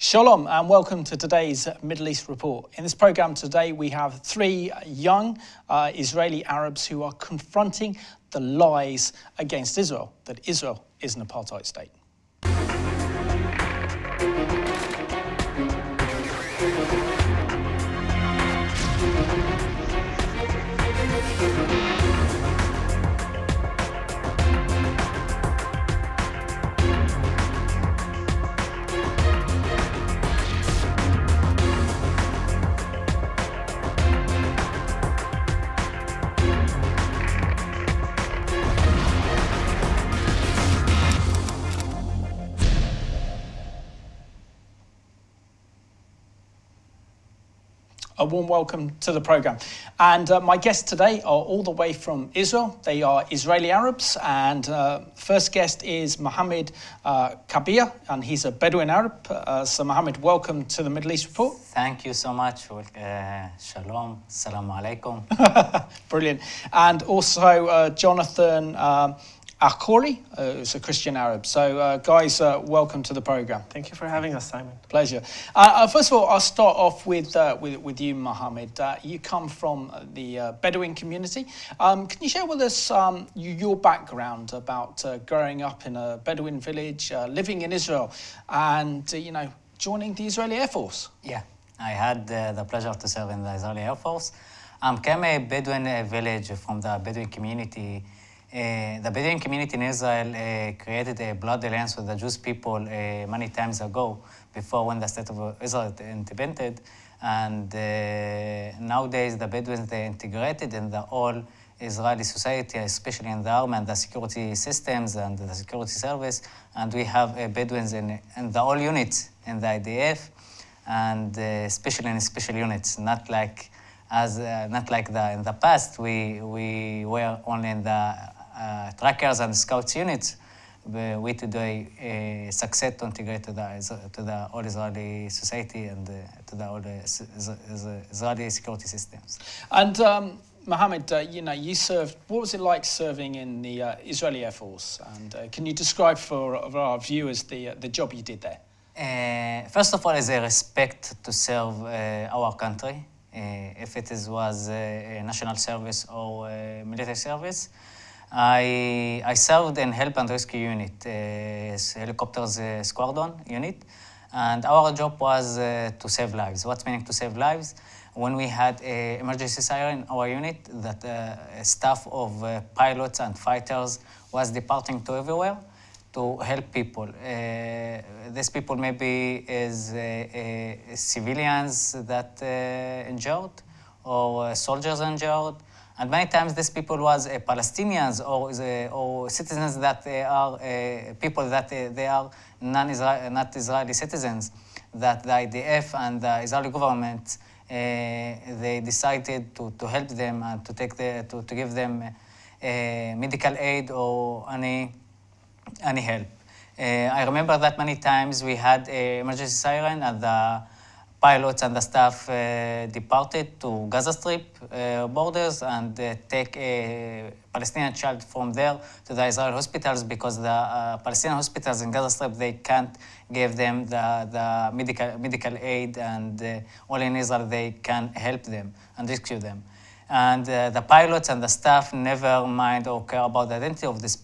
Shalom and welcome to today's Middle East Report. In this program today we have three young Israeli Arabs who are confronting the lies against Israel, that Israel is an apartheid state. A warm welcome to the programme. And my guests today are all the way from Israel. They are Israeli Arabs. And first guest is Mohammed Kabir, and he's a Bedouin Arab. So Mohammed, welcome to the Middle East Report. Thank you so much. Shalom. Assalamu alaikum. Brilliant. And also Jonathan Akhori, who's a Christian Arab. So guys, welcome to the programme. Thank you for having us, Simon. Pleasure. First of all, I'll start off with you, Mohammed. You come from the Bedouin community. Can you share with us your background about growing up in a Bedouin village, living in Israel, and joining the Israeli Air Force? Yeah, I had the pleasure to serve in the Israeli Air Force. I came a Bedouin village from the Bedouin community. The Bedouin community in Israel created a blood alliance with the Jewish people many times ago, before when the state of Israel independed. And nowadays the Bedouins, they integrated in the whole Israeli society, especially in the army and the security systems and the security service. And we have Bedouins in the all units in the IDF, and especially in special units, not like in the past. We were only in the trackers and scouts units. We today succeed to integrate to the all Israeli society and to the all Israeli security systems. And Mohammed, you served. What was it like serving in the Israeli Air Force? And can you describe for our viewers the job you did there? First of all, is a respect to serve our country, if it was a national service or military service. I served in help and rescue unit, helicopters squadron unit, and our job was to save lives. What's meaning to save lives? When we had an emergency siren in our unit, that a staff of pilots and fighters was departing to everywhere to help people. These people maybe is civilians that injured or soldiers injured. And many times these people was Palestinians or citizens that they are people that they are not Israeli citizens, that the IDF and the Israeli government they decided to help them and to give them medical aid or any help. I remember that many times we had an emergency siren and the pilots and the staff departed to Gaza Strip borders and take a Palestinian child from there to the Israeli hospitals, because the Palestinian hospitals in Gaza Strip, they can't give them the medical aid, and only in Israel they can help them and rescue them. And the pilots and the staff never mind or care about the identity of these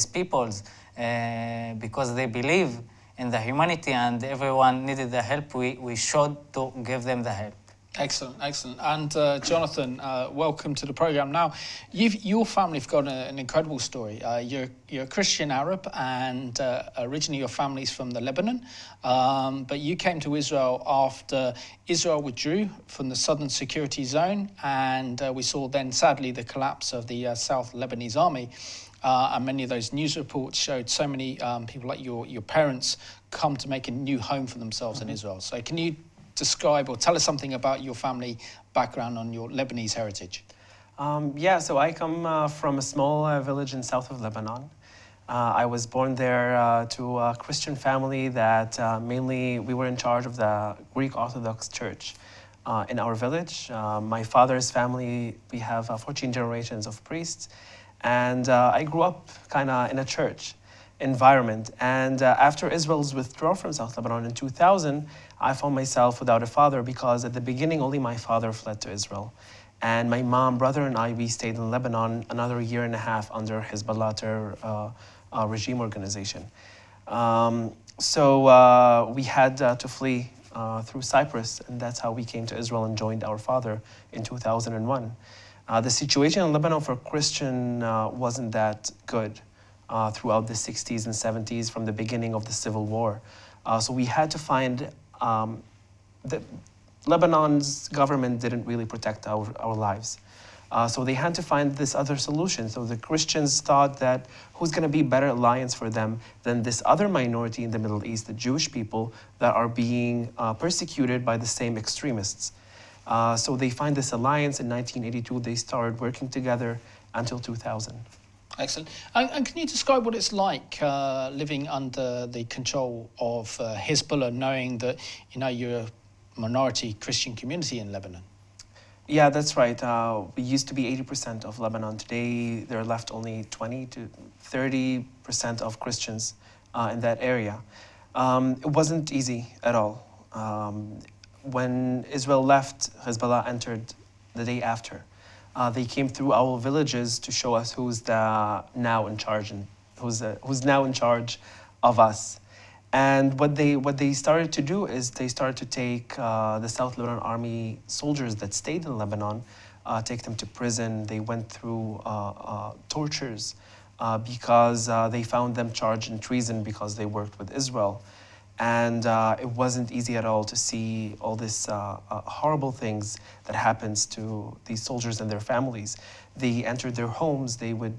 peoples because they believe in the humanity, and everyone needed the help. We should to give them the help. Excellent, excellent. And Jonathan, welcome to the program. Now, your family have got an incredible story. You're a Christian Arab, and originally your family's from the Lebanon, but you came to Israel after Israel withdrew from the southern security zone, and we saw then, sadly, the collapse of the South Lebanese army. And many of those news reports showed so many people like your parents come to make a new home for themselves in Israel. So can you describe or tell us something about your family background on your Lebanese heritage? Yeah, so I come from a small village in south of Lebanon. I was born there to a Christian family that mainly we were in charge of the Greek Orthodox Church in our village. My father's family, we have 14 generations of priests. And I grew up kind of in a church. environment. And after Israel's withdrawal from South Lebanon in 2000, I found myself without a father because at the beginning only my father fled to Israel. And my mom, brother, and I, we stayed in Lebanon another year and a half under Hezbollah terror regime organization. So we had to flee through Cyprus, and that's how we came to Israel and joined our father in 2001. The situation in Lebanon for Christian wasn't that good throughout the 60s and 70s from the beginning of the civil war. So we had to find Lebanon's government didn't really protect our lives. So they had to find this other solution. So the Christians thought that who's going to be better alliance for them than this other minority in the Middle East, the Jewish people that are being persecuted by the same extremists. So they find this alliance in 1982. They started working together until 2000. Excellent. And can you describe what it's like living under the control of Hezbollah, knowing that you're a minority Christian community in Lebanon? Yeah, that's right. We used to be 80% of Lebanon. Today, there are left only 20 to 30% of Christians in that area. It wasn't easy at all. When Israel left, Hezbollah entered the day after. They came through our villages to show us who's now in charge and who's now in charge of us. And what they started to do is they started to take the South Lebanon Army soldiers that stayed in Lebanon, take them to prison. They went through tortures because they found them charged in treason because they worked with Israel. And it wasn't easy at all to see all these horrible things that happens to these soldiers and their families. They entered their homes, they would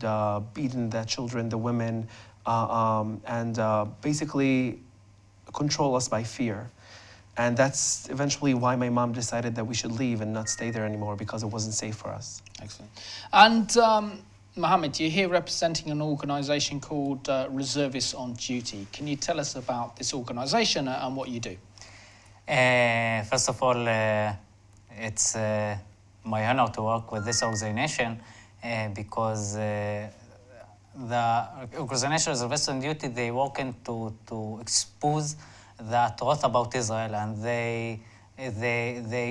beat the children, the women, and basically control us by fear. And that's eventually why my mom decided that we should leave and not stay there anymore because it wasn't safe for us. Excellent. And Mohammed, you're here representing an organisation called Reservists on Duty. Can you tell us about this organisation and what you do? First of all, it's my honor to work with this organisation because the organisation Reservists on Duty, they work to expose the truth about Israel, and they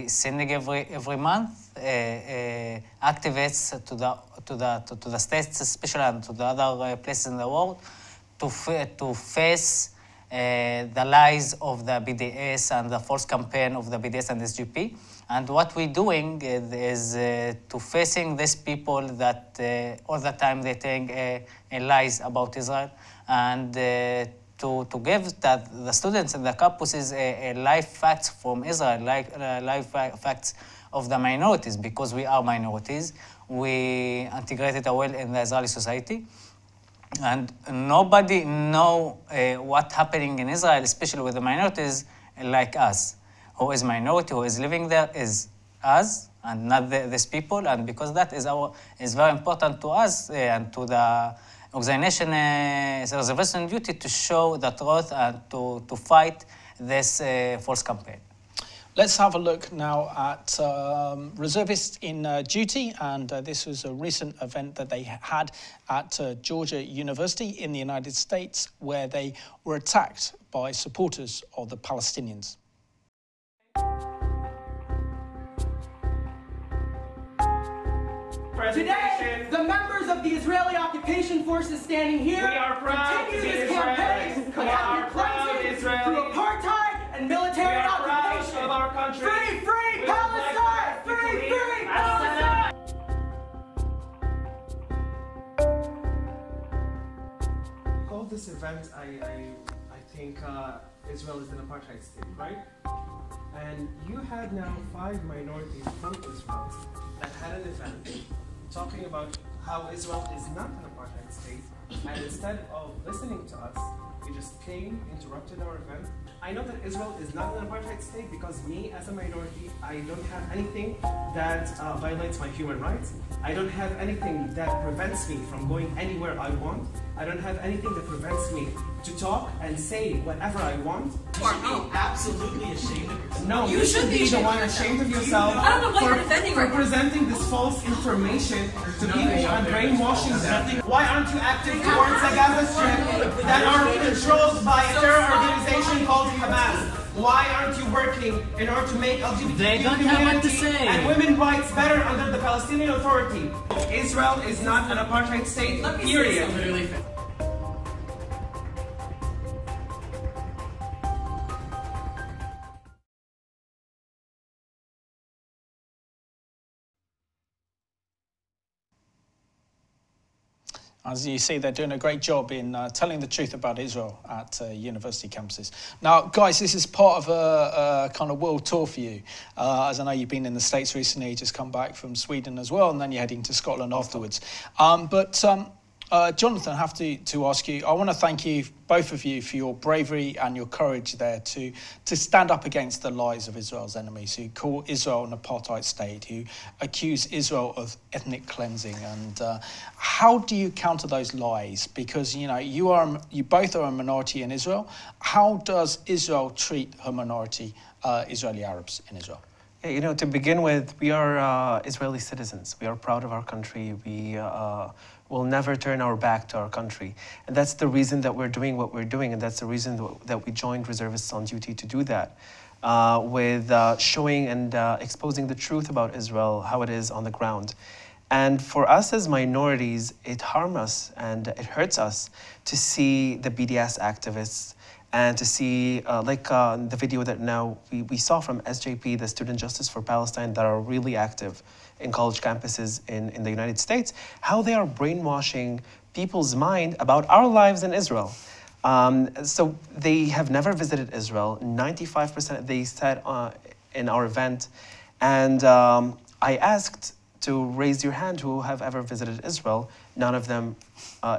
sending every month activists to the states, especially, and to the other places in the world, to face the lies of the BDS and the false campaign of the BDS and SGP. And what we're doing is to facing these people that all the time they think lies about Israel, and to give the students in the campuses live facts from Israel, live facts of the minorities, because we are minorities. We integrated well in the Israeli society, and nobody know what's happening in Israel, especially with the minorities like us. Who is minority, who is living there is us and not these people, and because that is very important to us and to the organization Reservists on Duty to show the truth and to fight this false campaign. Let's have a look now at Reservists in Duty, and this was a recent event that they had at Georgia University in the United States, where they were attacked by supporters of the Palestinians. Today, the members of the Israeli occupation forces standing here continue this campaign against replacing through apartheid and military occupation. Of our country. Free, free Palestine! Free, free Palestine! Called this event, I think Israel is an apartheid state, right? And you had now 5 minorities from Israel that had an event talking about how Israel is not an apartheid state, and instead of listening to us, you just came, interrupted our event. I know that Israel is not an apartheid state because me, as a minority, I don't have anything that violates my human rights. I don't have anything that prevents me from going anywhere I want. I don't have anything that prevents me to talk and say whatever I want. You should be absolutely ashamed of yourself. No, you should be the one ashamed of yourself for presenting this false information to people and brainwashing them. Why aren't you active towards the Gaza Strip that are controlled by a terror organization called Abbas? Why aren't you working in order to make LGBT community and women's rights better under the Palestinian Authority? Israel is not an apartheid state, period. As you see, they're doing a great job in telling the truth about Israel at university campuses. Now, guys, this is part of a kind of world tour for you. As I know you've been in the States recently, just come back from Sweden as well, and then you're heading to Scotland afterwards. Jonathan, I have to ask you, I want to thank you, both of you, for your bravery and your courage there to stand up against the lies of Israel's enemies, who call Israel an apartheid state, who accuse Israel of ethnic cleansing. And how do you counter those lies? Because, you know, you both are a minority in Israel. How does Israel treat her minority, Israeli Arabs in Israel? Yeah, you know, to begin with, we are Israeli citizens. We are proud of our country. We will never turn our back to our country. And that's the reason that we're doing what we're doing, and that's the reason that we joined Reservists on duty to do that, with showing and exposing the truth about Israel, how it is on the ground. And for us as minorities, it harms us and it hurts us to see the BDS activists and to see, the video that now we saw from SJP, the Student Justice for Palestine, that are really active in college campuses in the United States, how they are brainwashing people's mind about our lives in Israel. So they have never visited Israel. 95% they said in our event. And I asked to raise your hand who have ever visited Israel. None of them,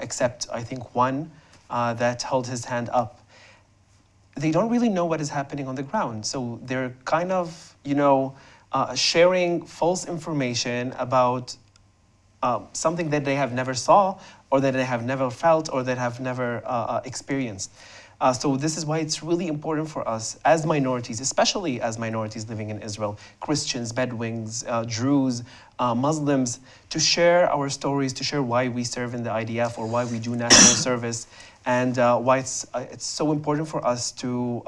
except I think one that held his hand up. They don't really know what is happening on the ground. So they're kind of, you know, sharing false information about something that they have never saw, or that they have never felt, or that have never experienced. So this is why it's really important for us as minorities, especially as minorities living in Israel, Christians, Bedouins, Druze, Muslims, to share our stories, to share why we serve in the IDF or why we do national service, and why it's so important for us to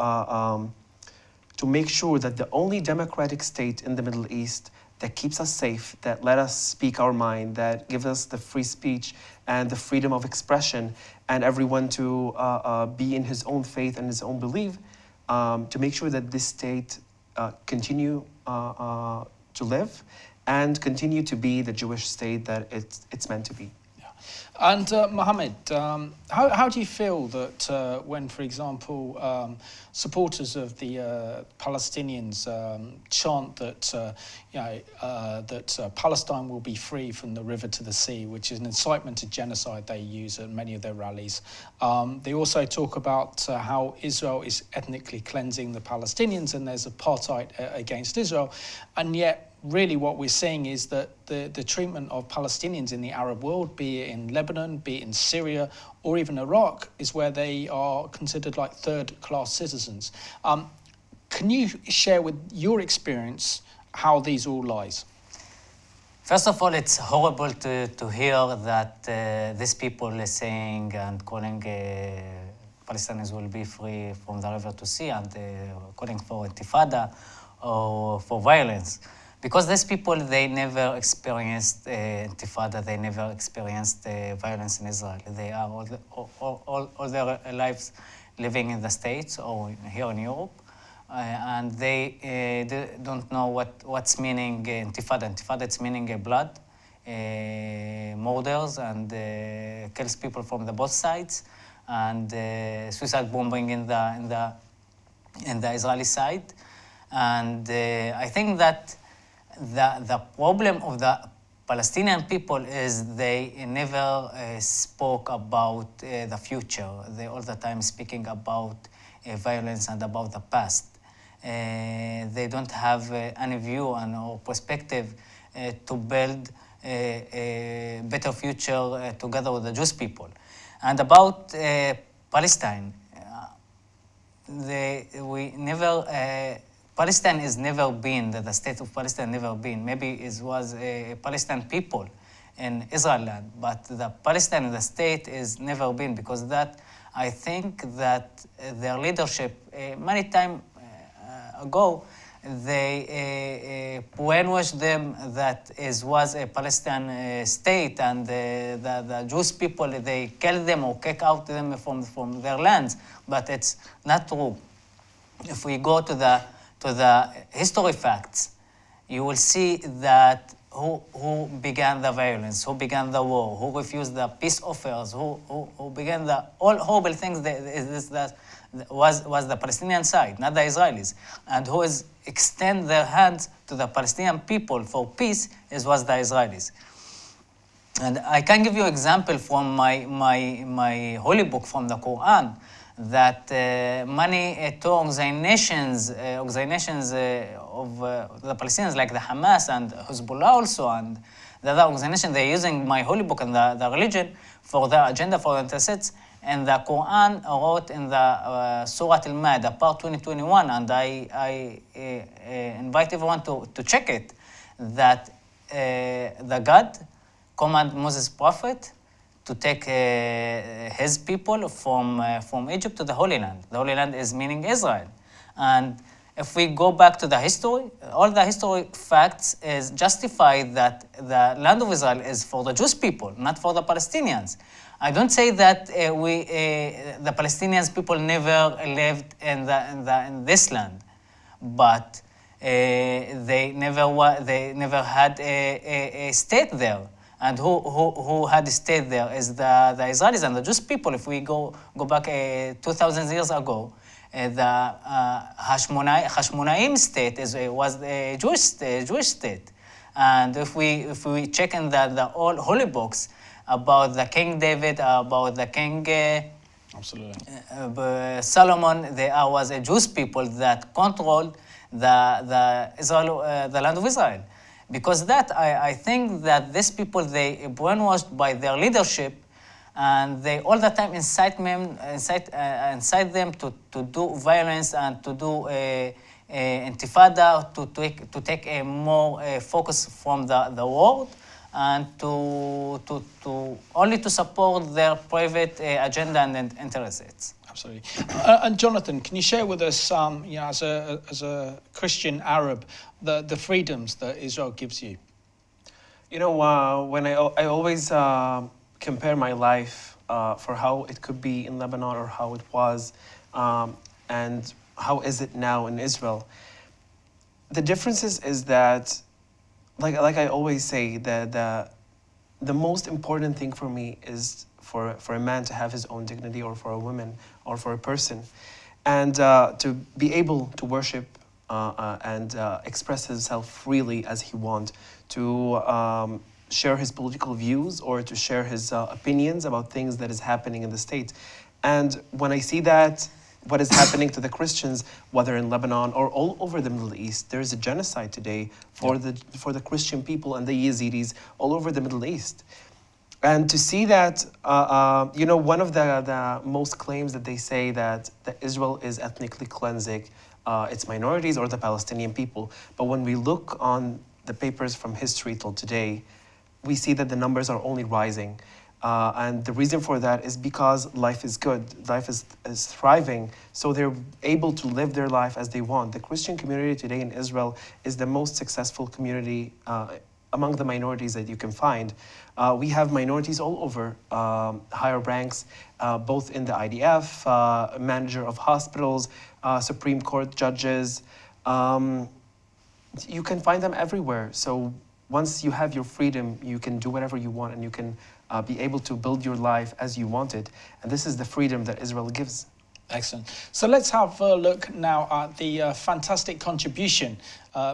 make sure that the only democratic state in the Middle East that keeps us safe, that let us speak our mind, that gives us the free speech and the freedom of expression, and everyone to be in his own faith and his own belief, to make sure that this state continue to live and continue to be the Jewish state that it's meant to be. And Mohammed, how do you feel that when, for example, supporters of the Palestinians chant that that Palestine will be free from the river to the sea, which is an incitement to genocide they use at many of their rallies? They also talk about how Israel is ethnically cleansing the Palestinians and there's apartheid against Israel, and yet really what we're seeing is that the treatment of Palestinians in the Arab world, be it in Lebanon, be it in Syria, or even Iraq, is where they are considered like third-class citizens. Can you share with your experience how these all lies? First of all, it's horrible to hear that these people are saying and calling Palestinians will be free from the river to sea and calling for intifada or for violence. Because these people, they never experienced intifada, they never experienced violence in Israel. They are all their lives living in the States or here in Europe, and they don't know what's meaning intifada. Intifada, it's meaning blood, murders, and kills people from the both sides, and suicide bombing in the Israeli side. And I think that the problem of the Palestinian people is they never spoke about the future. They all the time speaking about violence and about the past. They don't have any view or perspective to build a better future together with the Jewish people. And about Palestine, Palestine has never been, the state of Palestine never been. Maybe it was a Palestinian people in Israel land, but the Palestine, the state, is never been, because that, I think that their leadership, many times ago, they brainwashed them that it was a Palestinian state, and the Jewish people, they killed them or kick out them from their lands, but it's not true. If we go to the history facts, you will see that who began the violence, who began the war, who refused the peace offers, who began the all horrible things that was the Palestinian side, not the Israelis, and who is extend their hands to the Palestinian people for peace was the Israelis. And I can give you an example from my holy book, from the Quran, that many two organizations of the Palestinians, like the Hamas and Hezbollah also, and the other organization, they're using my holy book and the religion for their agenda, for their interests. And the Quran wrote in the Surah Al-Ma'idah, part 2021, and I invite everyone to check it, that the God commanded Moses prophet to take his people from Egypt to the Holy Land. The Holy Land is meaning Israel. And if we go back to the history, all the history facts is justify that the land of Israel is for the Jewish people, not for the Palestinians. I don't say that the Palestinians people never lived in this land, but they never had a state there. And who had stayed there is the Israelis and the Jewish people. If we go back 2,000 years ago, the Hashmonaim state was a Jewish state. And if we check in the old holy books about the King David, about the King Solomon, there was a Jewish people that controlled the land of Israel. Because that, I think that these people, they brainwashed by their leadership, and they all the time incite them to do violence and to do intifada, to take a more focus from the world, and to only to support their private agenda and interests. Absolutely. And Jonathan, can you share with us, as a Christian Arab, the freedoms that Israel gives you? You know, when I always compare my life for how it could be in Lebanon or how it was, and how is it now in Israel. The differences is that, like I always say, that the most important thing for me is for a man to have his own dignity, or for a woman, or for a person, and to be able to worship and express himself freely as he wants, to share his political views or to share his opinions about things that is happening in the state. And when I see that, what is happening to the Christians, whether in Lebanon or all over the Middle East, there is a genocide today for the Christian people and the Yazidis all over the Middle East. And to see that, you know, one of the most claims that they say that Israel is ethnically cleansing its minorities or the Palestinian people. But when we look on the papers from history till today, we see that the numbers are only rising. And the reason for that is because life is good, life is thriving, so they're able to live their life as they want. The Christian community today in Israel is the most successful community among the minorities that you can find. We have minorities all over, higher ranks, both in the IDF, manager of hospitals, Supreme Court judges. You can find them everywhere. So once you have your freedom, you can do whatever you want, and you can be able to build your life as you want it. And this is the freedom that Israel gives. Excellent. So let's have a look now at the fantastic contribution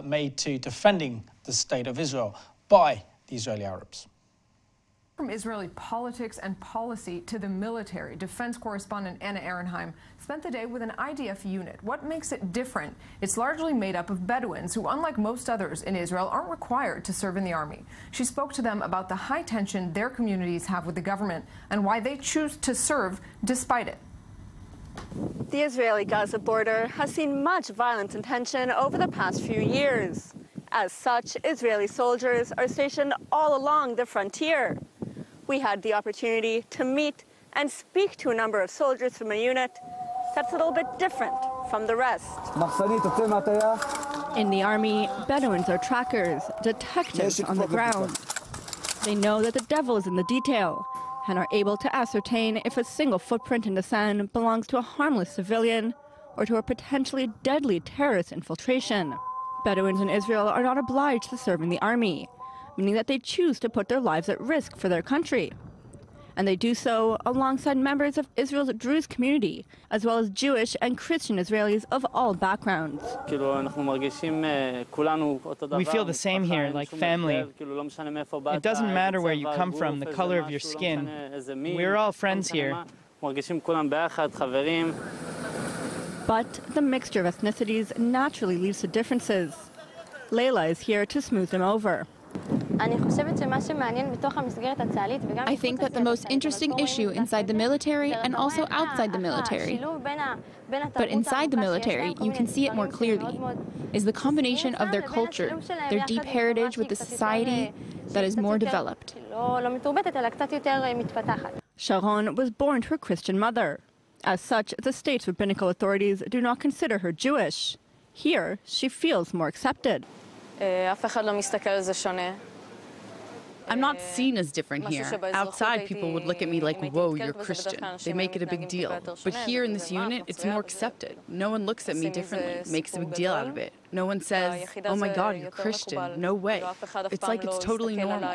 made to defending the state of Israel by the Israeli Arabs. From Israeli politics and policy to the military, defense correspondent Anna Ehrenheim spent the day with an IDF unit. What makes it different? It's largely made up of Bedouins who, unlike most others in Israel, aren't required to serve in the army. She spoke to them about the high tension their communities have with the government and why they choose to serve despite it. The Israeli-Gaza border has seen much violence and tension over the past few years. As such, Israeli soldiers are stationed all along the frontier. We had the opportunity to meet and speak to a number of soldiers from a unit that's a little bit different from the rest. In the army, Bedouins are trackers, detectives on the ground. They know that the devil is in the detail and are able to ascertain if a single footprint in the sand belongs to a harmless civilian or to a potentially deadly terrorist infiltration. Bedouins in Israel are not obliged to serve in the army, meaning that they choose to put their lives at risk for their country. And they do so alongside members of Israel's Druze community, as well as Jewish and Christian Israelis of all backgrounds. We feel the same here, like family. It doesn't matter where you come from, the color of your skin. We're all friends here. But the mixture of ethnicities naturally leads to differences. Leila is here to smooth them over. I think that the most interesting issue inside the military and also outside the military, but inside the military you can see it more clearly, is the combination of their culture, their deep heritage with a society that is more developed. Sharon was born to a Christian mother. As such, the state's rabbinical authorities do not consider her Jewish. Here, she feels more accepted. I'm not seen as different here. Outside, people would look at me like, whoa, you're Christian. They make it a big deal. But here in this unit, it's more accepted. No one looks at me differently, makes a big deal out of it. No one says, oh my God, you're Christian. No way. It's like it's totally normal.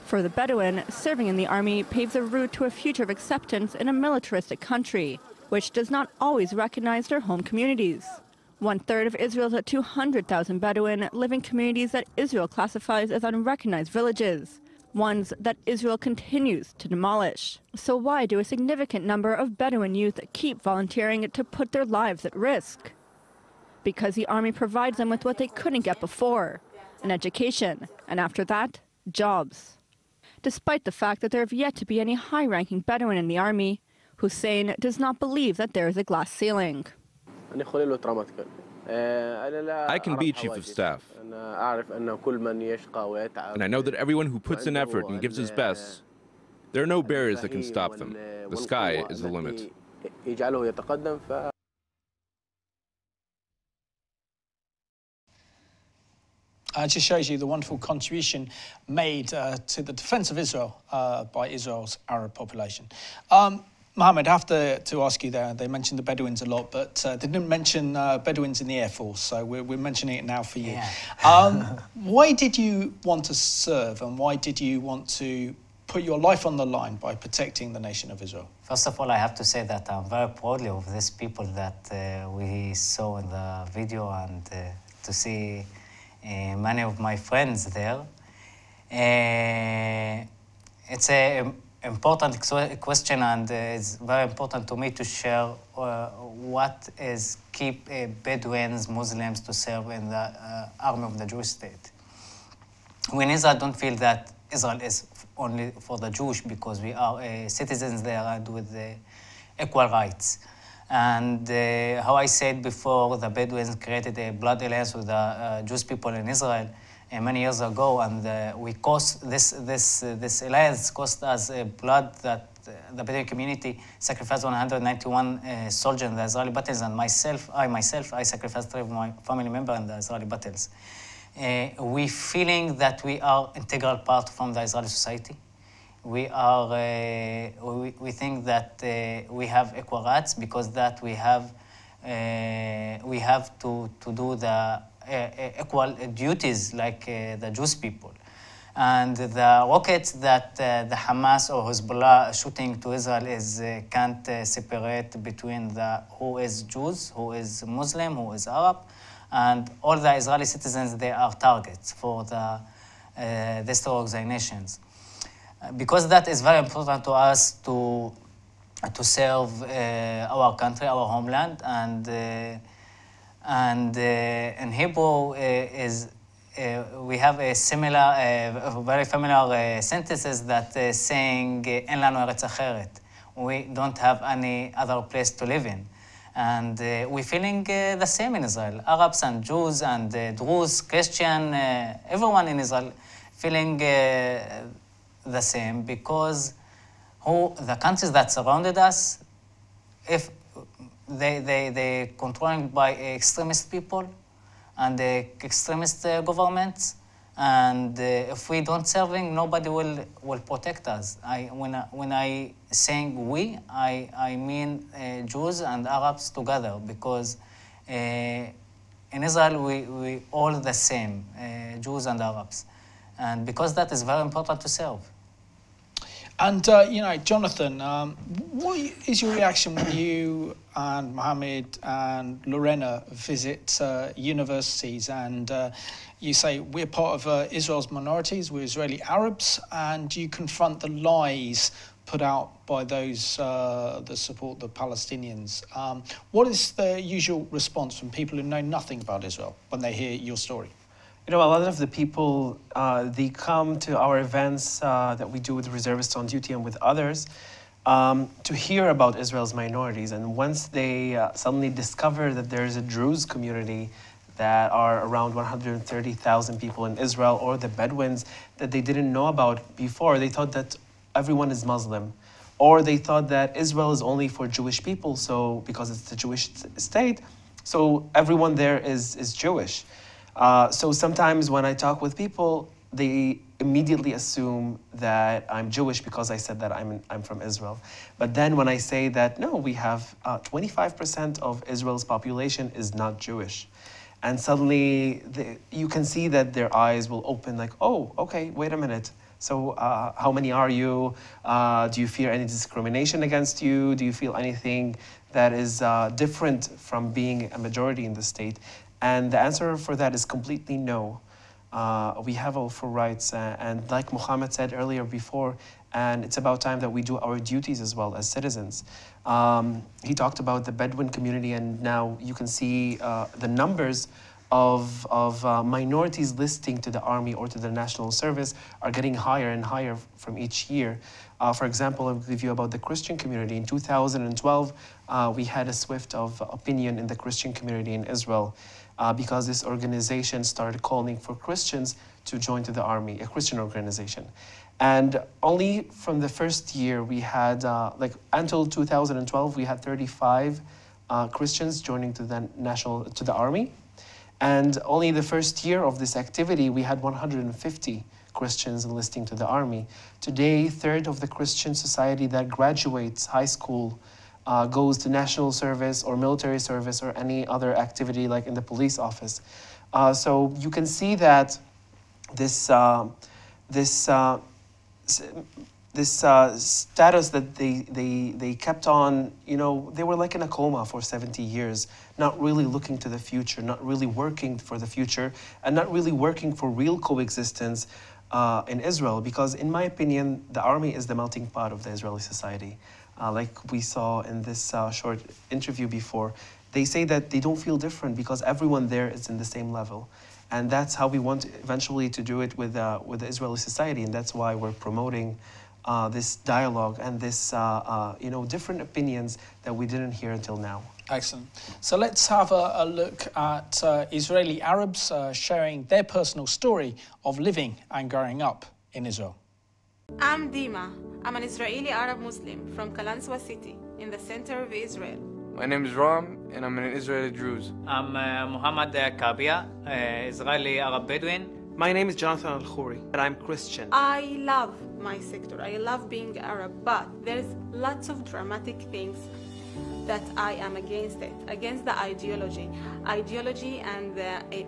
For the Bedouin, serving in the army paves a route to a future of acceptance in a militaristic country, which does not always recognize their home communities. 1/3 of Israel's 200,000 Bedouin live in communities that Israel classifies as unrecognized villages, ones that Israel continues to demolish. So why do a significant number of Bedouin youth keep volunteering to put their lives at risk? Because the army provides them with what they couldn't get before, an education, and after that, jobs. Despite the fact that there have yet to be any high-ranking Bedouin in the army, Hussein does not believe that there is a glass ceiling. I can be chief of staff. And I know that everyone who puts in effort and gives his best, there are no barriers that can stop them. The sky is the limit. It just shows you the wonderful contribution made to the defense of Israel by Israel's Arab population. Mohammed, I have to ask you there, they mentioned the Bedouins a lot, but they didn't mention Bedouins in the Air Force, so we're mentioning it now for you. Yeah. Why did you want to serve, and why did you want to put your life on the line by protecting the nation of Israel? First of all, I have to say that I'm very proud of these people that we saw in the video, and to see many of my friends there. It's a important question, and it's very important to me to share what is keep Bedouins, Muslims to serve in the army of the Jewish state. We in Israel don't feel that Israel is only for the Jewish, because we are citizens there and with equal rights. And how I said before, the Bedouins created a blood alliance with the Jewish people in Israel many years ago, and we cost this alliance cost us blood that the Bedouin community sacrificed 191 soldiers in the Israeli battles, and I sacrificed 3 of my family members in the Israeli battles. We feeling that we are integral part from the Israeli society. We are we think that we have equal rights, because that we have to do the equal duties like the Jewish people. And the rockets that the Hamas or Hezbollah shooting to Israel can't separate between who is Jews, who is Muslim, who is Arab, and all the Israeli citizens. They are targets for these two organizations. Because that is very important to us to serve our country, our homeland, and in Hebrew we have a similar, very familiar sentences that saying "En lanu eretz acheret." We don't have any other place to live in, and we're feeling the same in Israel. Arabs and Jews and Druze, Christian, everyone in Israel feeling the same, because the countries that surrounded us, if they controlled by extremist people and extremist governments, and if we don't serving, nobody will protect us. When I saying we, I mean Jews and Arabs together, because in Israel we all the same, Jews and Arabs, and because that is very important to serve. And, you know, Jonathan, what is your reaction when you and Mohammed and Lorena visit universities and you say, we're part of Israel's minorities, we're Israeli Arabs, and you confront the lies put out by those that support the Palestinians? What is the usual response from people who know nothing about Israel when they hear your story? You know, a lot of the people, they come to our events that we do with Reservists on Duty and with others to hear about Israel's minorities. And once they suddenly discover that there is a Druze community that are around 130,000 people in Israel, or the Bedouins that they didn't know about before, they thought that everyone is Muslim. Or they thought that Israel is only for Jewish people, so because it's the Jewish state, so everyone there is Jewish. So sometimes when I talk with people, they immediately assume that I'm Jewish because I said that I'm from Israel. But then when I say that, no, we have 25% of Israel's population is not Jewish. And suddenly you can see that their eyes will open like, oh, okay, wait a minute. So how many are you? Do you fear any discrimination against you? Do you feel anything that is different from being a majority in the state? And the answer for that is completely no. We have all full rights, and like Mohammed said earlier before, and it's about time that we do our duties as well as citizens. He talked about the Bedouin community, and now you can see the numbers of minorities listing to the army or to the national service are getting higher and higher from each year. For example, I'll give you about the Christian community. In 2012, we had a swift of opinion in the Christian community in Israel. Because this organization started calling for Christians to join to the army, a Christian organization. And only from the first year we had, until 2012, we had 35 Christians joining to the army. And only the first year of this activity, we had 150 Christians enlisting to the army. Today, a third of the Christian society that graduates high school goes to national service or military service or any other activity like in the police office. So you can see that this status that they kept on, you know, they were like in a coma for 70 years, not really looking to the future, not really working for the future, and not really working for real coexistence in Israel. Because in my opinion, the army is the melting pot of the Israeli society. Like we saw in this short interview before, they say that they don't feel different because everyone there is in the same level. And that's how we want eventually to do it with the Israeli society. And that's why we're promoting this dialogue and this, different opinions that we didn't hear until now. Excellent. So let's have a look at Israeli Arabs sharing their personal story of living and growing up in Israel. I'm Dima. I'm an Israeli Arab Muslim from Kalanswa city in the center of Israel. My name is Ram, and I'm an Israeli Druze. I'm Mohammed Kabia, Israeli Arab Bedouin. My name is Jonathan Al-Khouri, and I'm Christian. I love my sector. I love being Arab, but there's lots of dramatic things that I am against the ideology and a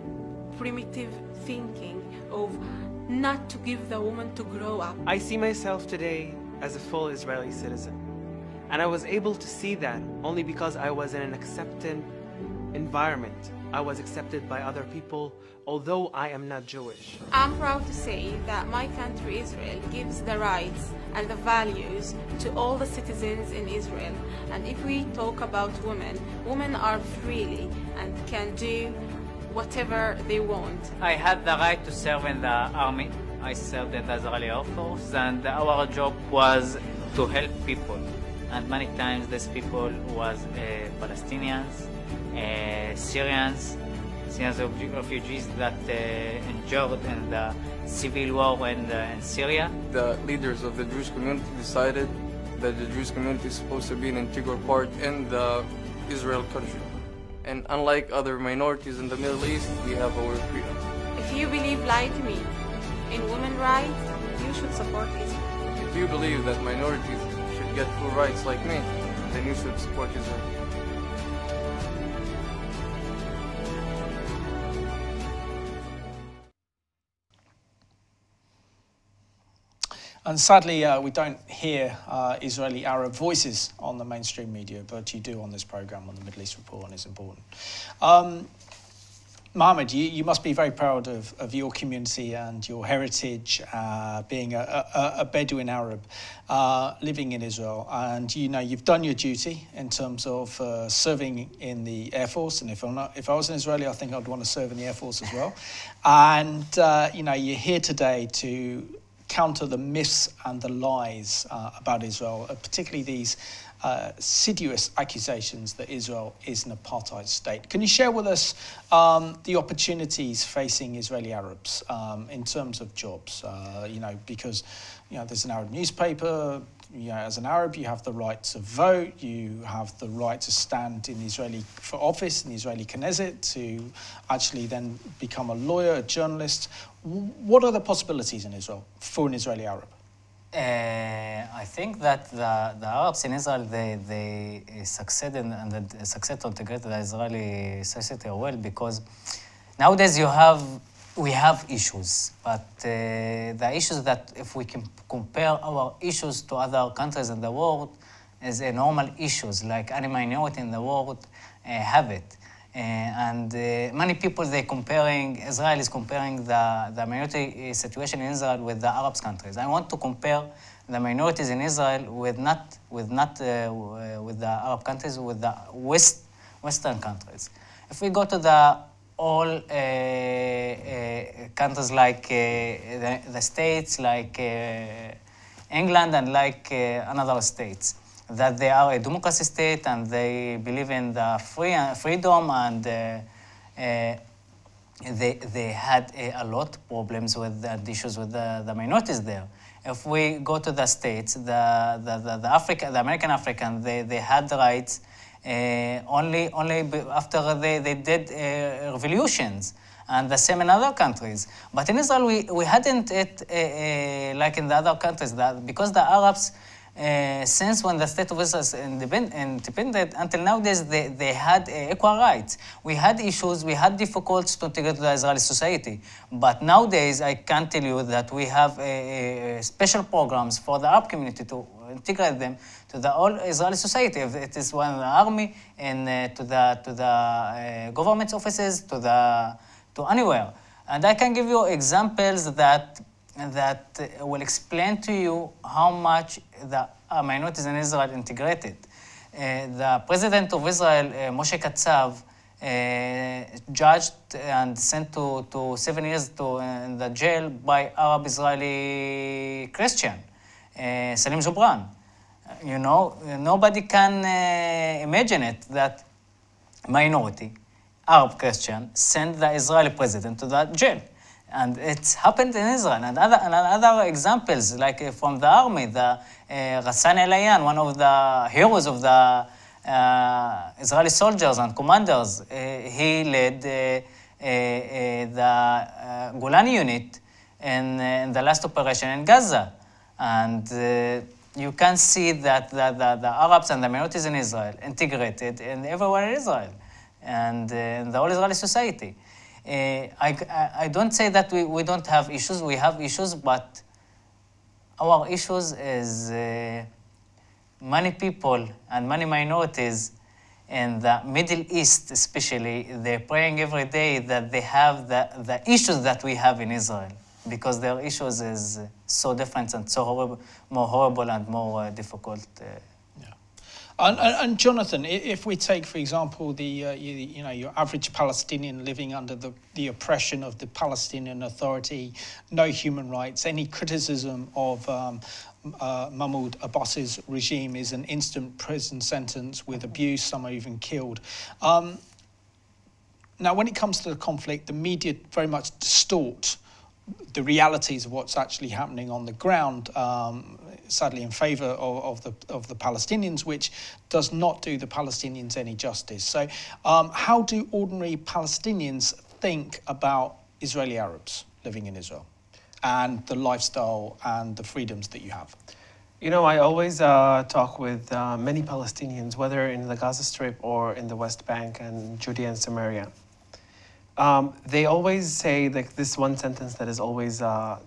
primitive thinking of not to give the woman to grow up. I see myself today as a full Israeli citizen. And I was able to see that only because I was in an accepting environment. I was accepted by other people, although I am not Jewish. I'm proud to say that my country, Israel, gives the rights and the values to all the citizens in Israel. And if we talk about women, women are freely and can do whatever they want. I had the right to serve in the army. I served in the Israeli Air Force, and our job was to help people. And many times these people was Palestinians, Syrians refugees that endured in the civil war in Syria. The leaders of the Jewish community decided that the Jewish community is supposed to be an integral part in the Israel country. And unlike other minorities in the Middle East, we have our freedom. If you believe like me in women's rights, you should support Israel. If you believe that minorities should get full rights like me, then you should support Israel. And sadly, we don't hear Israeli Arab voices on the mainstream media, but you do on this program, on the Middle East Report, and it's important. Mohammed, you must be very proud of your community and your heritage, being a Bedouin Arab living in Israel. And you've done your duty in terms of serving in the Air Force. And if I was an Israeli, I think I'd want to serve in the Air Force as well. And you're here today to counter the myths and the lies about Israel, particularly these assiduous accusations that Israel is an apartheid state. Can you share with us the opportunities facing Israeli Arabs in terms of jobs? Because there's an Arab newspaper. As an Arab, you have the right to vote. You have the right to stand in for office in the Israeli Knesset, to actually then become a lawyer, a journalist. What are the possibilities in Israel for an Israeli Arab? I think that the Arabs in Israel, they succeed and succeed to integrate the Israeli society well, because nowadays we have issues, but the issues that if we can compare our issues to other countries in the world is normal issues, like any minority in the world have it. And many people, Israel is comparing the minority situation in Israel with the Arab countries. I want to compare the minorities in Israel with not with the Arab countries, with the Western countries. If we go to the all countries like the States, like England, and like another states, that they are a democracy state and they believe in the freedom, and they had a lot of problems with the issues with the minorities there. If we go to the States, the American African, they had rights only after they did revolutions, and the same in other countries. But in Israel, we hadn't it like in the other countries, because the Arabs, since when the state of Israel is independent until nowadays, they had equal rights. We had issues, we had difficulties to integrate the Israeli society. But nowadays, I can tell you that we have special programs for the Arab community to integrate them to the all Israeli society. If it is one in the army, and to the government offices, to anywhere. And I can give you examples that will explain to you how much the minorities in Israel integrated. The president of Israel, Moshe Katsav, judged and sent to 7 years in the jail by Arab Israeli Christian, Salim Jubran. Nobody can imagine it, that minority, Arab Christian, sent the Israeli president to that jail. And it's happened in Israel. And other examples, like from the army, the Ghassan Elayan, one of the heroes of the Israeli soldiers and commanders, he led the Golani unit in the last operation in Gaza. And you can see that the Arabs and the minorities in Israel integrated everywhere in Israel and in the whole Israeli society. I don't say that we don't have issues. We have issues, but our issues is many people and many minorities in the Middle East especially, they're praying every day that they have the issues that we have in Israel, because their issues is so different and so horrible, more horrible and more difficult. And Jonathan, if we take, for example, your average Palestinian living under the oppression of the Palestinian Authority, no human rights, any criticism of Mahmoud Abbas's regime is an instant prison sentence with abuse, some are even killed. Now, when it comes to the conflict, the media very much distort the realities of what's actually happening on the ground, sadly in favour of the Palestinians, which does not do the Palestinians any justice. So how do ordinary Palestinians think about Israeli Arabs living in Israel and the lifestyle and the freedoms that you have? You know, I always talk with many Palestinians, whether in the Gaza Strip or in the West Bank and Judea and Samaria. They always say like this one sentence that is always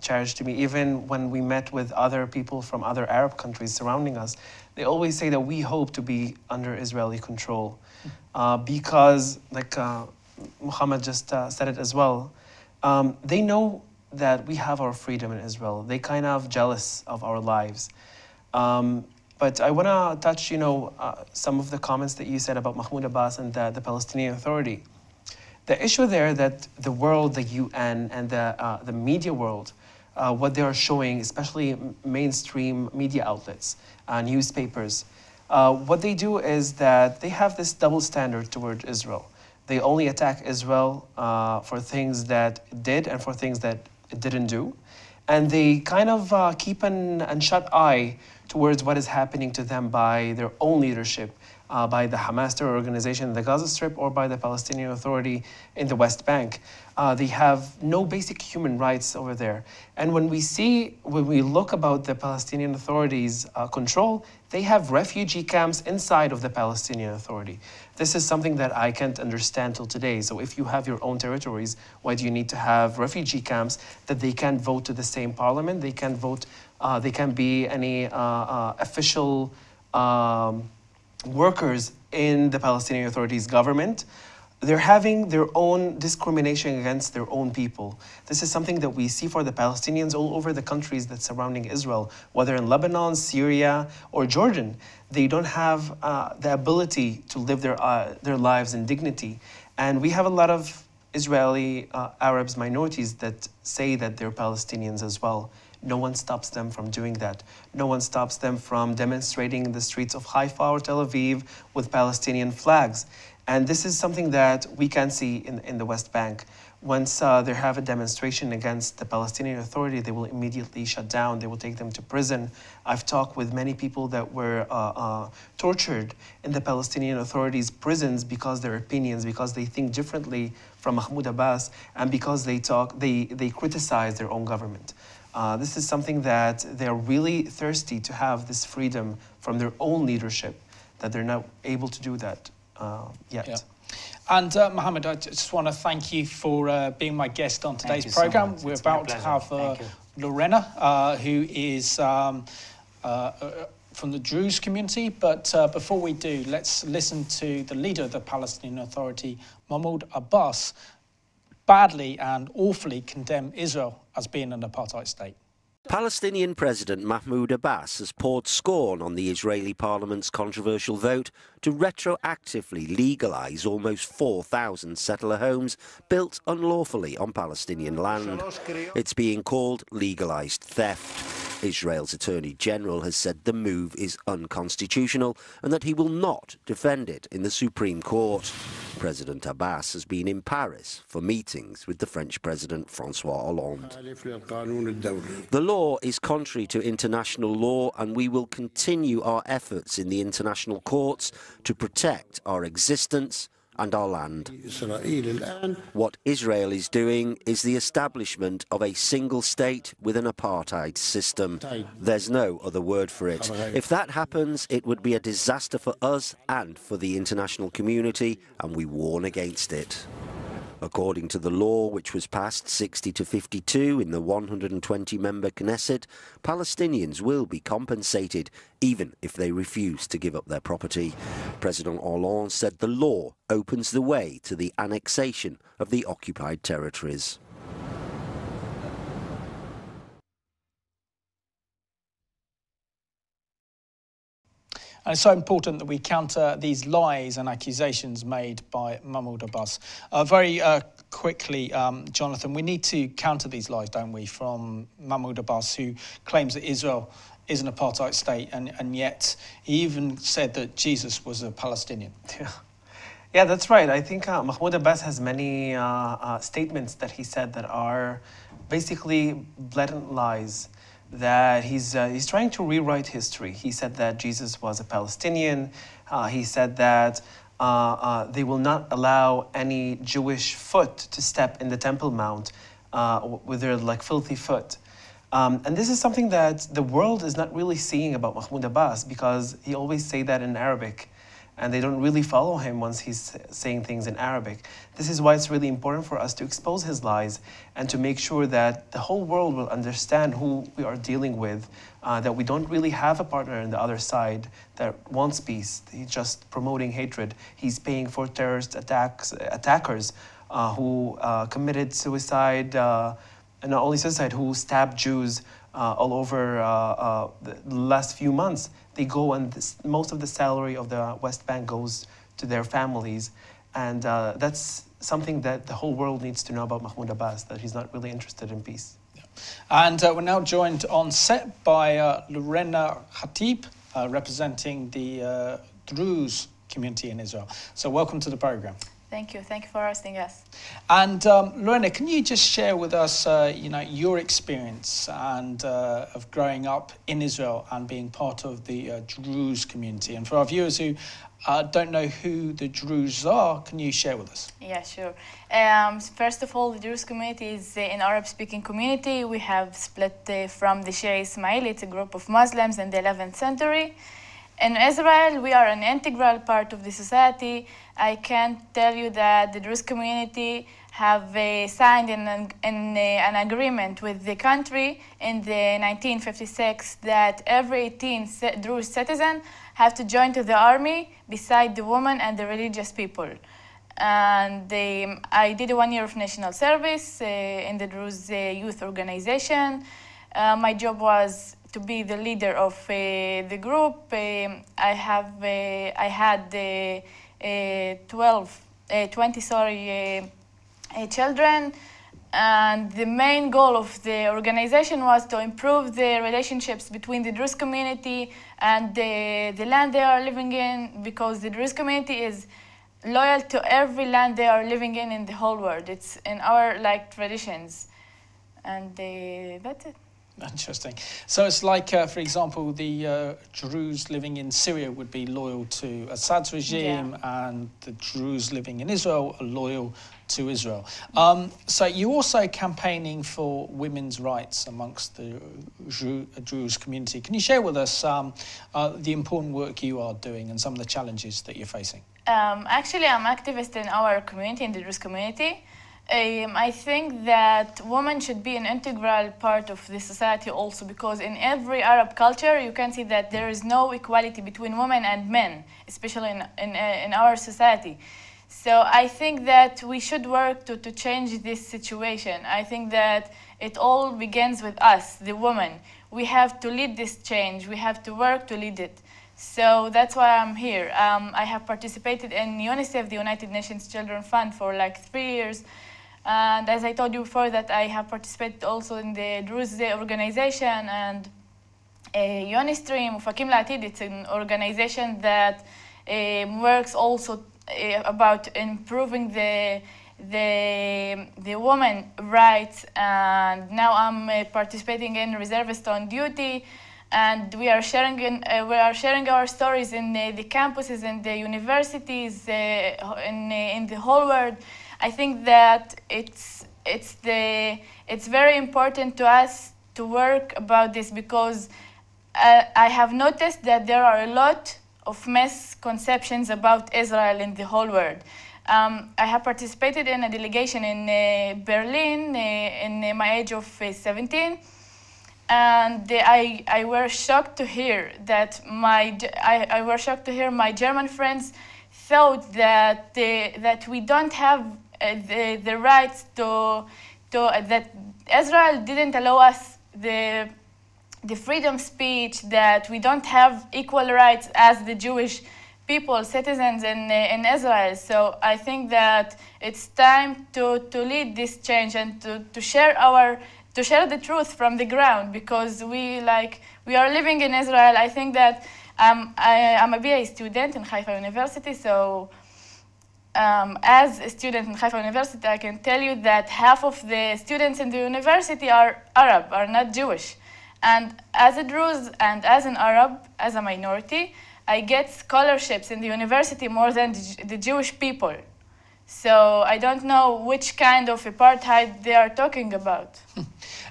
cherished to me, even when we met with other people from other Arab countries surrounding us. They always say that we hope to be under Israeli control because, like Mohammed just said it as well, they know that we have our freedom in Israel. They kind of jealous of our lives. But I want to touch, some of the comments that you said about Mahmoud Abbas and the Palestinian Authority. The issue there that the world, the UN, and the media world, what they are showing, especially mainstream media outlets, newspapers, what they do is that they have this double standard toward Israel. They only attack Israel for things that it did and for things that it didn't do. And they kind of keep an shut eye towards what is happening to them by their own leadership, by the Hamas terror organization in the Gaza Strip or by the Palestinian Authority in the West Bank. They have no basic human rights over there. And when we look about the Palestinian Authority's control, they have refugee camps inside of the Palestinian Authority. This is something that I can't understand till today. So if you have your own territories, why do you need to have refugee camps that they can't vote to the same parliament? They can't vote, they can't be any official workers in the Palestinian Authority's government. They're having their own discrimination against their own people. This is something that we see for the Palestinians all over the countries that's surrounding Israel, whether in Lebanon, Syria, or Jordan. They don't have the ability to live their lives in dignity. And we have a lot of Israeli Arabs, minorities that say that they're Palestinians as well. No one stops them from doing that. No one stops them from demonstrating in the streets of Haifa or Tel Aviv with Palestinian flags. And this is something that we can see in the West Bank. Once they have a demonstration against the Palestinian Authority, they will immediately shut down. They will take them to prison. I've talked with many people that were tortured in the Palestinian Authority's prisons because their opinions, because they think differently from Mahmoud Abbas, and because they criticize their own government. This is something that they're really thirsty to have this freedom from their own leadership, that they're not able to do that yet. Yeah. And Mohammed, I just want to thank you for being my guest on today's program. We're about to have Lorena, who is from the Druze community. But before we do, let's listen to the leader of the Palestinian Authority, Mahmoud Abbas, badly and awfully condemn Israel as being an apartheid state. Palestinian President Mahmoud Abbas has poured scorn on the Israeli parliament's controversial vote to retroactively legalise almost 4,000 settler homes built unlawfully on Palestinian land. It's being called legalised theft. Israel's Attorney General has said the move is unconstitutional and that he will not defend it in the Supreme Court. President Abbas has been in Paris for meetings with the French President François Hollande. The law is contrary to international law, and we will continue our efforts in the international courts to protect our existence and our land. What Israel is doing is the establishment of a single state with an apartheid system. There's no other word for it. If that happens, it would be a disaster for us and for the international community, and we warn against it. According to the law, which was passed 60 to 52 in the 120-member Knesset, Palestinians will be compensated, even if they refuse to give up their property. President Hollande said the law opens the way to the annexation of the occupied territories. And it's so important that we counter these lies and accusations made by Mahmoud Abbas. Very quickly, Jonathan, we need to counter these lies, don't we, from Mahmoud Abbas, who claims that Israel is an apartheid state, and yet he even said that Jesus was a Palestinian. Yeah, that's right. I think Mahmoud Abbas has many statements that he said that are basically blatant lies, that he's trying to rewrite history. He said that Jesus was a Palestinian. He said that they will not allow any Jewish foot to step in the Temple Mount with their filthy foot. And this is something that the world is not really seeing about Mahmoud Abbas, because he always say that in Arabic, and they don't really follow him once he's saying things in Arabic. This is why it's really important for us to expose his lies and to make sure that the whole world will understand who we are dealing with, that we don't really have a partner on the other side that wants peace. He's just promoting hatred. He's paying for terrorist attackers who committed suicide, and not only suicide, who stabbed Jews all over the last few months. They go, and most of the salary of the West Bank goes to their families. And that's something that the whole world needs to know about Mahmoud Abbas, that he's not really interested in peace. Yeah. And we're now joined on set by Lorena Khatib, representing the Druze community in Israel. So welcome to the program. Thank you. Thank you for hosting us. And Lorena, can you just share with us, your experience and of growing up in Israel and being part of the Druze community? And for our viewers who don't know who the Druze are, can you share with us? Yeah, sure. First of all, the Druze community is an Arab-speaking community. We have split from the Shia Ismail. It's a group of Muslims in the 11th century. In Israel, we are an integral part of the society. I can tell you that the Druze community have signed an agreement with the country in the 1956 that every 18 Druze citizen have to join to the army beside the women and the religious people. And I did 1 year of national service in the Druze youth organization. My job was to be the leader of the group. I had 20 children, and the main goal of the organization was to improve the relationships between the Druze community and the land they are living in, because the Druze community is loyal to every land they are living in the whole world. It's in our traditions, and that's it. Interesting. So it's like, for example, the Druze living in Syria would be loyal to Assad's regime, and the Druze living in Israel are loyal to Israel. So you're also campaigning for women's rights amongst the Druze community. Can you share with us the important work you are doing and some of the challenges that you're facing? Actually, I'm activist in our community, in the Druze community. I think that women should be an integral part of the society also, because in every Arab culture you can see that there is no equality between women and men, especially in our society. So I think that we should work to change this situation. I think that it all begins with us, the women. We have to lead this change. We have to work to lead it. So that's why I'm here. I have participated in UNICEF, the United Nations Children Fund, for 3 years. And as I told you before, that I have participated also in the Druze organization and UNISTREAM, Ufakim La'atid. It's an organization that works also about improving the women rights. And now I'm participating in Reservists on duty, and we are sharing our stories in the campuses and the universities in the whole world. I think that it's very important to us to work about this, because I have noticed that there are a lot of misconceptions about Israel in the whole world. I have participated in a delegation in Berlin in my age of 17. And I was shocked to hear that I was shocked to hear my German friends thought that that we don't have the rights that Israel didn't allow us the freedom speech, that we don't have equal rights as the Jewish people, citizens in Israel. So I think that it's time to lead this change and to share the truth from the ground, because we are living in Israel. I think that I'm a BA student in Haifa University, so as a student in Haifa University, I can tell you that half of the students in the university are Arab, are not Jewish. And as a Druze and as an Arab, as a minority, I get scholarships in the university more than the Jewish people. So I don't know which kind of apartheid they are talking about.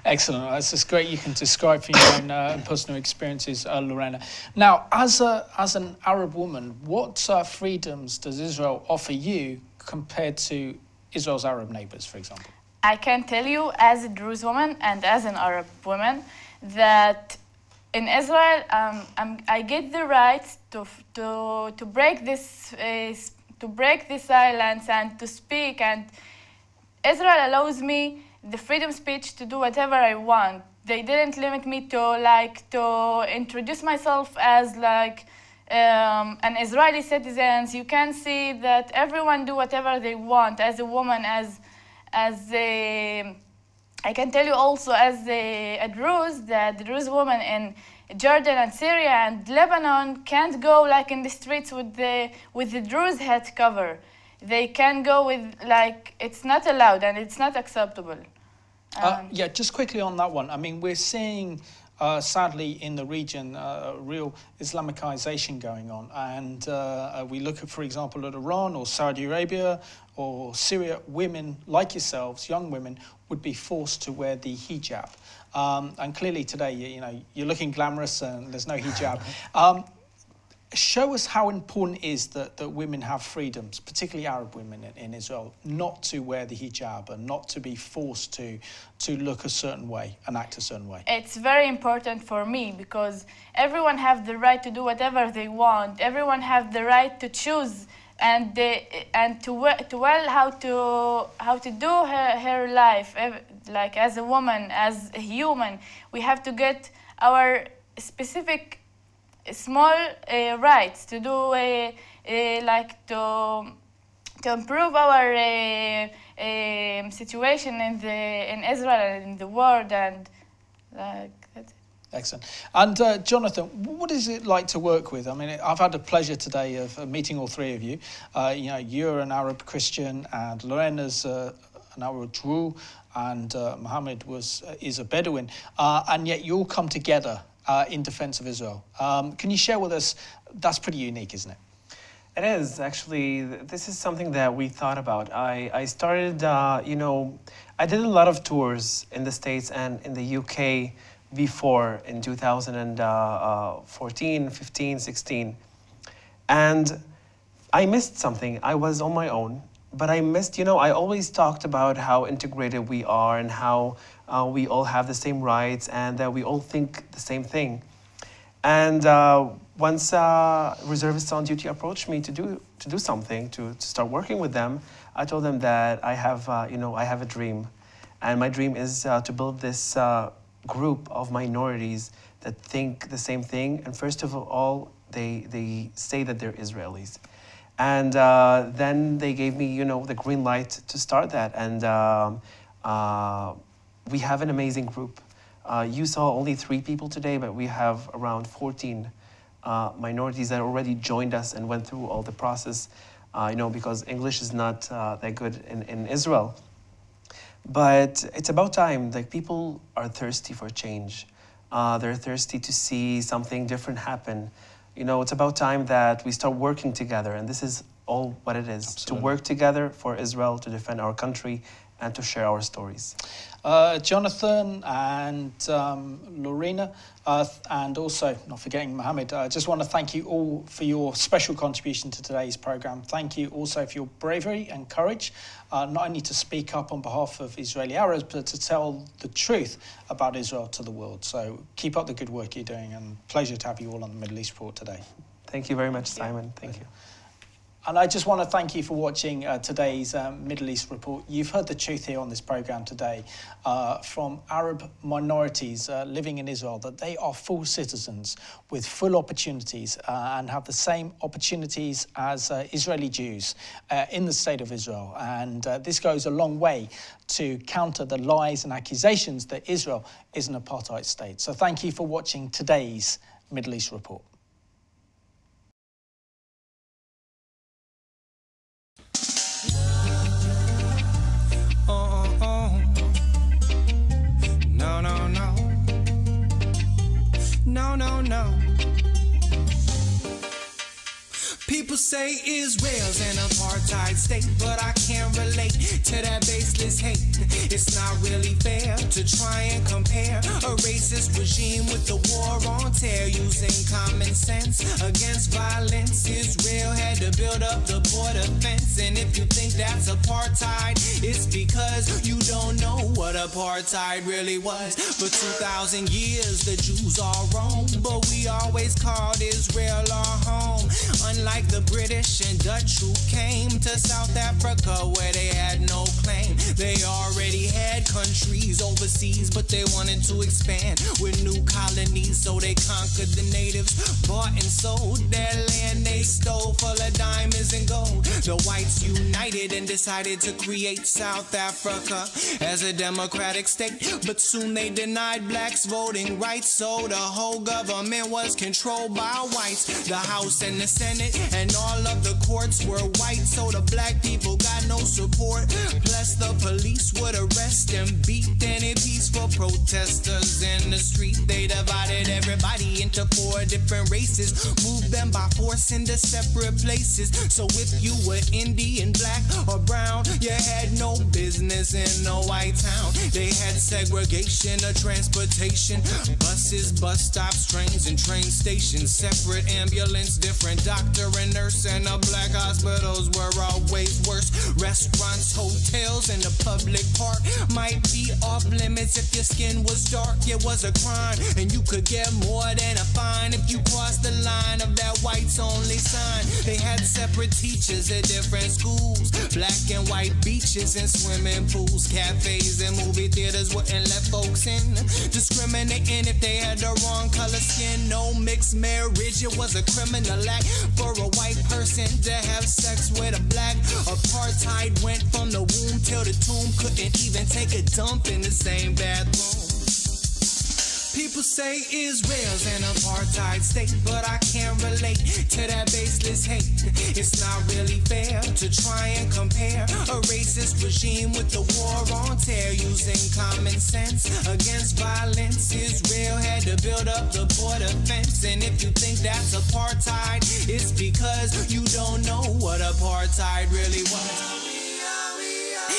Excellent. That's just great you can describe from your own personal experiences, Lorena. Now, as an Arab woman, what freedoms does Israel offer you compared to Israel's Arab neighbors, for example? I can tell you, as a Druze woman and as an Arab woman, that in Israel, I get the right to break this silence and to speak, and Israel allows me the freedom of speech to do whatever I want. They didn't limit me to introduce myself as an Israeli citizen. You can see that everyone do whatever they want as a woman, I can tell you also as a Druze, that the Druze woman in Jordan and Syria and Lebanon can't go in the streets with the Druze head cover. They can go with it's not allowed and it's not acceptable. Yeah, just quickly on that one. I mean, we're seeing sadly in the region real Islamicization going on, and we look at, for example, at Iran or Saudi Arabia or Syria. Women like yourselves, young women, would be forced to wear the hijab, and clearly today, you're looking glamorous and there's no hijab. Show us how important it is that women have freedoms, particularly Arab women in Israel, not to wear the hijab and not to be forced to look a certain way and act a certain way. It's very important for me, because everyone has the right to do whatever they want. Everyone has the right to choose and how to do her life, as a woman, as a human. We have to get our specific small rights to do to improve our situation in Israel and in the world, and that's it. Excellent. And Jonathan, what is it like to work with? I mean, I've had the pleasure today of meeting all three of you. You're an Arab Christian, and Lorena's an Arab Druze, and Mohammed is a Bedouin, and yet you all come together in defense of Israel. Can you share with us? That's pretty unique, isn't it? It is, actually. This is something that we thought about. I started, I did a lot of tours in the States and in the UK before, in 2014, 15, 16. And I missed something. I was on my own, but I missed, I always talked about how integrated we are and how we all have the same rights and that we all think the same thing. And once reservists on duty approached me to do something, to start working with them, I told them that I have a dream, and my dream is to build this group of minorities that think the same thing. And first of all, they say that they're Israelis. And then they gave me, the green light to start that. And we have an amazing group. You saw only 3 people today, but we have around 14 minorities that already joined us and went through all the process, because English is not that good in Israel. But it's about time. People are thirsty for change. They're thirsty to see something different happen. It's about time that we start working together, and this is all what it is. Absolutely. To work together for Israel, to defend our country and to share our stories. Jonathan and Lorena, and also, not forgetting Mohammed, I just want to thank you all for your special contribution to today's programme. Thank you also for your bravery and courage, not only to speak up on behalf of Israeli Arabs, but to tell the truth about Israel to the world. So keep up the good work you're doing, and pleasure to have you all on the Middle East Report today. Thank you very much, Simon. Thank you. And I just want to thank you for watching today's Middle East Report. You've heard the truth here on this programme today from Arab minorities living in Israel, that they are full citizens with full opportunities and have the same opportunities as Israeli Jews in the state of Israel. And this goes a long way to counter the lies and accusations that Israel is an apartheid state. So thank you for watching today's Middle East Report. No. People say Israel's an apartheid state, but I can't relate to that baseless hate. It's not really fair to try and compare a racist regime with the war on terror. Using common sense against violence, Israel had to build up the border fence. And if you think that's apartheid, it's because you don't know what apartheid really was. For 2,000 years, the Jews all roamed, but we always called Israel our home. Unlike the British and Dutch who came to South Africa where they had no claim. They already had countries overseas, but they wanted to expand with new colonies, so they conquered the natives, bought and sold their land they stole, full of diamonds and gold. The whites united and decided to create South Africa as a democratic state, but soon they denied blacks voting rights, so the whole government was controlled by whites. The House and the Senate and all of the courts were white, so the black people got no support. Plus the police would arrest and beat any peaceful protesters in the street. They divided everybody into 4 different races, moved them by force into separate places. So if you were Indian, black or brown, you had no business in a white town. They had segregation of transportation, buses, bus stops, trains and train stations, separate ambulance, different doctor and nurse, and the black hospitals were always worse. Restaurants, hotels, and the public park might be off limits if your skin was dark. It was a crime, and you could get more than a fine if you crossed the line of that whites only sign. They had separate teachers at different schools, black and white beaches and swimming pools, cafes and movie theaters wouldn't let folks in, discriminating if they had the wrong color skin. No mixed marriage, it was a criminal act for a white person to have sex with a black. Apartheid went from the womb till the tomb, couldn't even take a dump in the same bathroom. People say Israel's an apartheid state, but I can't relate to that baseless hate. It's not really fair to try and compare a racist regime with the war on terror. Using common sense against violence, Israel had to build up the border fence. And if you think that's apartheid, it's because you don't know what apartheid really was.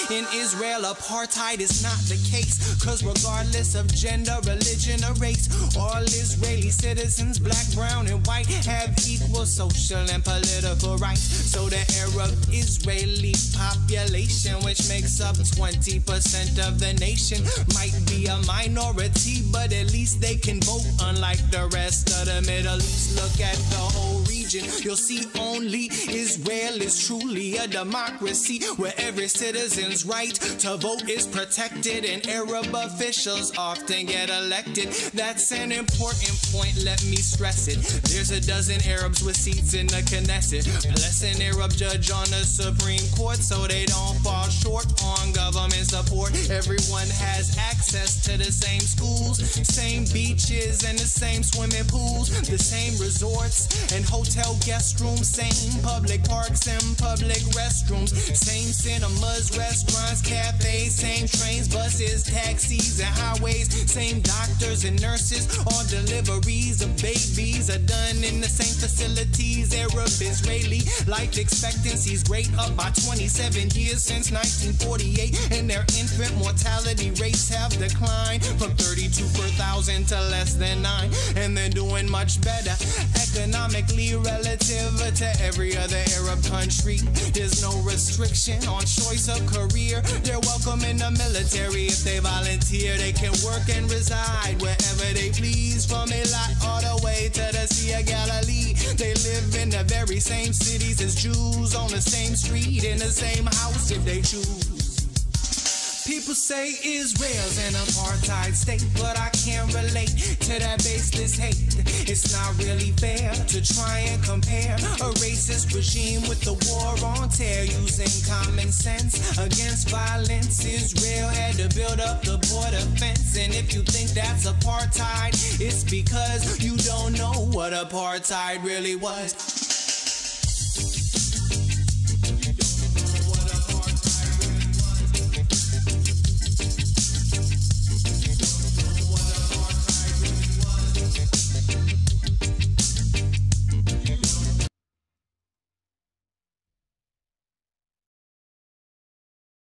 In Israel, apartheid is not the case, cause regardless of gender, religion, or race, all Israeli citizens, black, brown, and white, have equal social and political rights. So the Arab Israeli population, which makes up 20% of the nation, might be a minority, but at least they can vote, unlike the rest of the Middle East. Look at the whole region, you'll see only Israel is truly a democracy, where every citizen's right to vote is protected, and Arab officials often get elected. That's an important point, let me stress it. There's a dozen Arabs with seats in the Knesset, plus an Arab judge on the Supreme Court, so they don't fall short on government support. Everyone has access to the same schools, same beaches, and the same swimming pools, the same resorts and hotels hotel guest rooms, same public parks and public restrooms, same cinemas, restaurants, cafes, same trains, buses, taxis, and highways, same doctors and nurses. All deliveries of babies are done in the same facilities. Arab, Israeli life expectancy's great, up by 27 years since 1948, and their infant mortality rates have declined from 32 per thousand to less than 9, and they're doing much better economically relative to every other Arab country. There's no restriction on choice of career. They're welcome in the military. If they volunteer, they can work and reside wherever they please, from Eilat all the way to the Sea of Galilee. They live in the very same cities as Jews, on the same street, in the same house if they choose. People say Israel's an apartheid state, but I can't relate to that baseless hate. It's not really fair to try and compare a racist regime with the war on terror. Using common sense against violence, Israel had to build up the border fence. And if you think that's apartheid, it's because you don't know what apartheid really was.